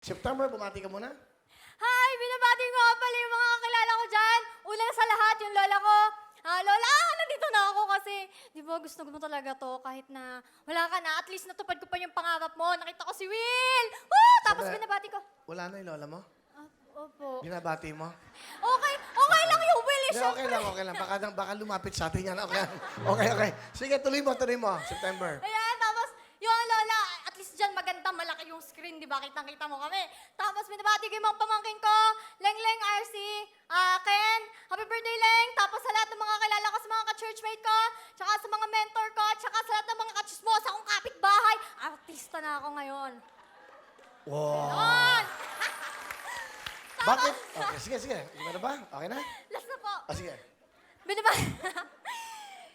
September, bumati ka muna. Hi! Binabati ko nga pala yung mga kakilala ko dyan. Una sa lahat, yung lola ko. Lola, nandito na ako kasi, di ba, gusto mo talaga to kahit na wala ka na. At least natupad ko pa yung pangarap mo. Nakita ko si Will! Woo! Tapos Sandali. binabati ko. Wala na yung lola mo? Opo. Binabati mo? Okay lang yung Will eh, Hindi, syempre. okay lang. Baka lumapit sa atin yan. Okay. Sige, tuloy mo. September. Ayan, tapos yung lola, at least dyan maganda, malaki yung screen, di ba? Kitang-kita mo kami. Tapos binabati ko yung mga pamangkin ko, Leng, RC, Ken, happy birthday, Leng. Tapos sa lahat ng mga kilala ko, sa mga ka-churchmate ko, tsaka sa mga mentor ko, tsaka sa lahat ng mga ka-chismosa kong kapitbahay. Artista na ako ngayon. Wow. On! Bakit? Okay, sige. Iba na ba? Okay na? Last na po. Sige. Binabati,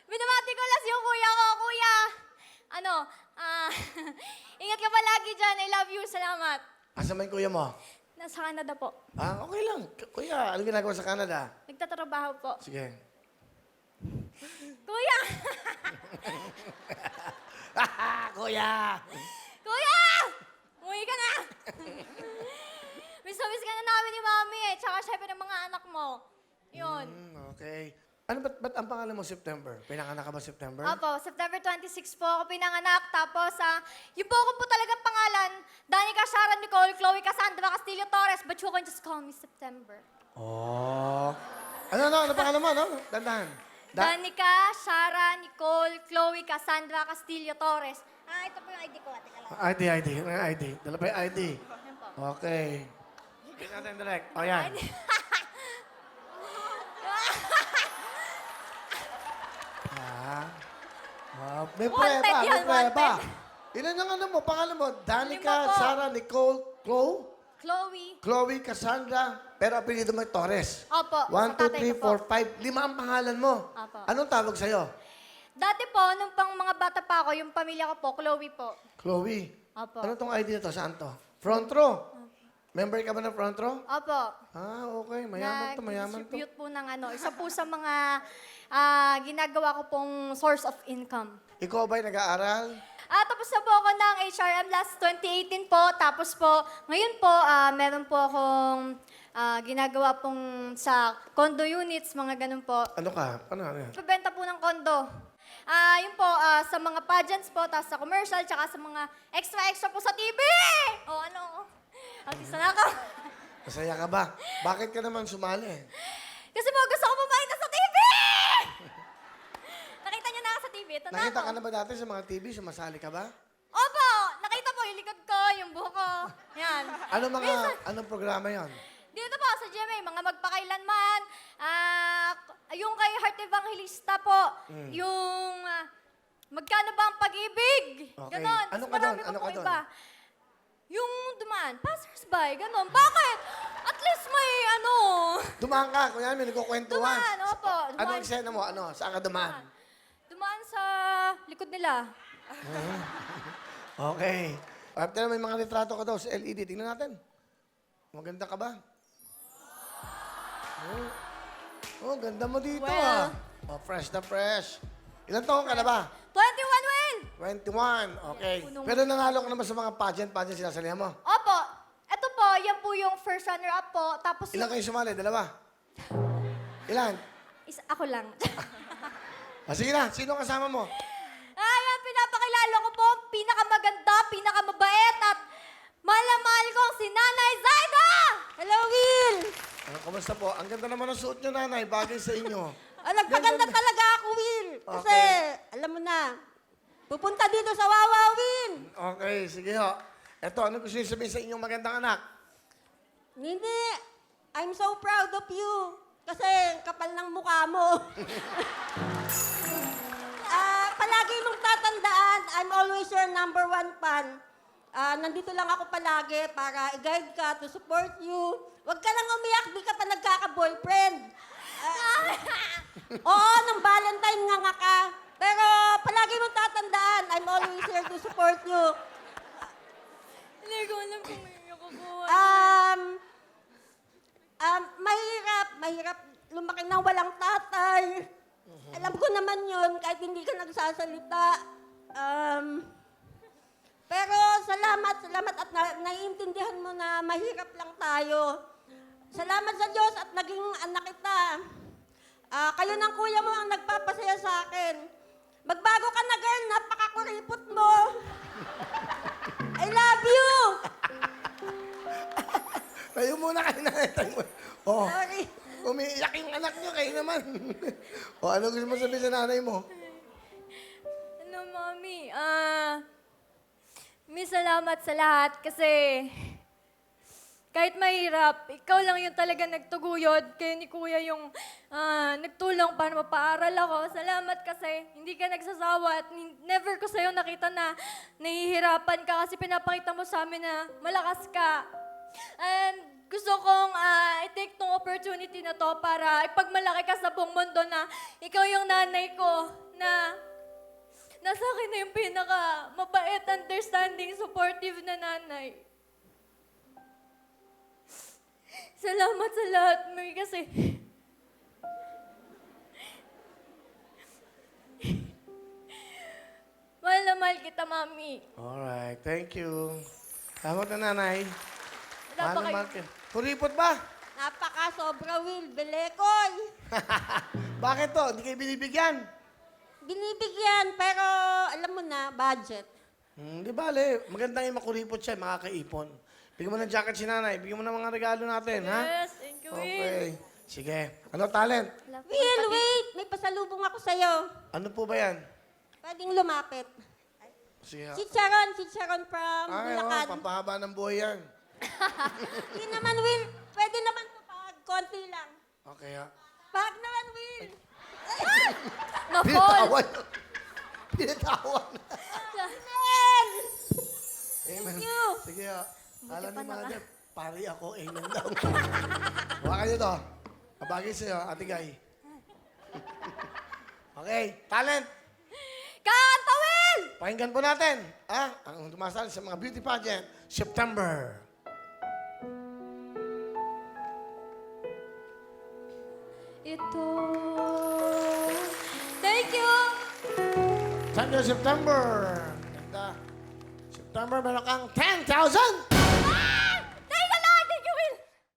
binabati ko last yung kuya ko, kuya. Ingat ka palagi dyan. I love you. Salamat. Asan ba yung kuya mo? Nasa Canada po. Okay lang. Kuya, ano ginagawa sa Canada? Nagtatrabaho po. Sige. Kuya! Kuya! Kuya! Umuwi ka na! Miss na miss ka na namin ni Mami eh. Tsaka syempre ng mga anak mo. Yun. Okay. Ano, ba't ang pangalan mo September? Pinanganak ka ba September? Opo, September 26 po ako pinanganak. Tapos, yung po ko po talagang pangalan, Danica Sharon Nicole, Chloe Cassandra Castillo Torres, but you can just call me September. Oh. Ano pangalan mo, no? Dandahan. Danica Sharon Nicole, Chloe Cassandra Castillo Torres. Ito po yung ID ko. Teka lang. ID. Dala pa yung ID. Yan po. Okay. Sige natin direct. O, yan. May Wanted prueba, yan, may prueba. wanted. Ilan ang ano mo? Pangalan mo? Danica, Lima po. Sarah, Nicole, Chloe. Chloe, Cassandra, pero apelido mo ay Torres. Opo, 1, sa 2, tatay 3, ko 4, po. 5. 5 ang pangalan mo. Opo. Anong tawag sa'yo? Dati po, nung pang mga bata pa ako, yung pamilya ko po, Chloe po. Chloe. Opo. Ano tong ID na to? Saan to? Front row. Member ka ba ng front row? Opo. Okay. Mayaman to. Nag-distribute po ng isa po sa mga ginagawa ko pong source of income. Ikaw ba'y nag-aaral? Tapos na po ako ng HRM last 2018 po. Tapos po, ngayon po, meron po akong ginagawa pong sa condo units, mga ganun po. Ano ka? Ano yan? Pabenta po ng condo. Yun po, sa mga pageants po, tapos sa commercial, tsaka sa mga extra po sa TV! Artista na ako. Masaya ka ba? Bakit ka naman sumali? Kasi po, gusto ko pumakita sa TV! Nakita niyo na ako sa TV. Ito na Nakita ako. ka na ba dati sa mga TV? Sumasali ka ba? Opo! Nakita po yung likod ko, yung buhok ko. Yan. Anong programa yon? Dito po sa GMA, mga magpakailanman. Yung kay Heart Evangelista po. Yung magkano ba ang pag-ibig? Okay. Ganon. Ano Tapos ka marami doon? pa Ano po ka doon? iba. Yung dumaan, passers-by, ganon. Bakit? At least may Dumaan ka. Kuya, may nagkukwentuhan. Dumaan, opo. Anong eksena mo? Saan ka dumaan? Dumaan sa likod nila. Okay. After may mga litrato ka daw sa LED. Tingnan natin. Maganda ka ba? Ganda mo dito Well. fresh na fresh. Ilan taon ka na ba? 21 Will! 21. Okay. Punong- Pero nanalo ka naman sa mga pageant sinasalihan mo. Opo. Ito po, yan po yung first runner-up po. Tapos Ilan kayo sumali? Dalawa? Ilan? Ako lang. Sige na. Sino kasama mo? Ayan, pinapakilala ko po ang pinakamaganda, pinakamabait at mahal na mahal ko si Nanay Zaida! Hello, Will! Kamusta po? Ang ganda naman ng suot nyo, nanay. Bagay sa inyo. Nagpaganda talaga ako, Will. Kasi, Okay. alam mo na, pupunta dito sa Wawa, Will. Okay, sige ho. Eto, ano gusto niyo sabihin sa inyong magandang anak? Hindi, I'm so proud of you. Kasi, kapal ng mukha mo. Palagi mong tatandaan, I'm always your number one fan. Nandito lang ako palagi para i-guide ka, to support you. Huwag ka lang umiyak, di ka pa nagkaka-boyfriend. Oo, nung Valentine nga ka. Pero palagi mong tatandaan, I'm always here to support you. Hindi ko alam kung may ako po. Mahirap lumaki nang walang tatay. Alam ko naman yun, kahit hindi ka nagsasalita. Pero salamat at naiintindihan mo na mahirap lang tayo. Salamat sa Diyos at naging anak kita. Kayo ng kuya mo ang nagpapasaya sa akin. Magbago ka na, girl. Napakakuripot mo. I love you. Tayo muna kayo na. Oh, Sorry. umiiyak yung anak nyo, kayo naman. O, ano gusto mo sabihin sa nanay mo? Ano, Mami? May salamat sa lahat kasi kahit mahirap, ikaw lang yung talaga nagtuguyod. Kayo ni Kuya yung nagtulong para mapaaral ako. Salamat kasi hindi ka nagsasawa at never ko sa'yo nakita na nahihirapan ka kasi pinapakita mo sa amin na malakas ka. And gusto kong i-take tong opportunity na to para ipagmalaki ka sa buong mundo na ikaw yung nanay ko na nasa akin na yung pinaka mabait, understanding, supportive na nanay. Salamat sa lahat, May, kasi mahal na mahal kita, Mami. Alright, thank you. Tawag na nanay. Wala pa kayo. Mahal ka. Kuripot ba? Napaka-sobra, Will. Belekoy. Bakit to? Hindi kayo binibigyan? Binibigyan, pero alam mo na, budget. Di bale. Maganda yung makuripot siya, makakaipon. Bigyan mo ng jacket si nanay. Bigyan mo ng mga regalo natin, ha? Yes, thank you, Will. Okay. Sige. Ano talent? Wala pa Will, pati- wait! May pasalubong ako sa'yo. Ano po ba yan? Pwedeng lumapit. Sige. Si Sharon from Ay, Bulacan. pampahaba ng buhay yan. Hindi naman, Will. Pwede naman ito pag konti lang. Okay, ha? Pag naman, Will. Na-fall. Pinatawan. Pinatawan. Will! Amen. you. Sige, ha? Alam pa ni naka- mother, pari ako, amen daw. Hawakan niyo to. Kabagay sa'yo, Ate Guy. Okay, talent. Kanta, Will! Pakinggan po natin. Ang tumasal sa mga beauty pageant, September. Ito. Thank you! Thank you, September. Ganda. September, meron kang 10,000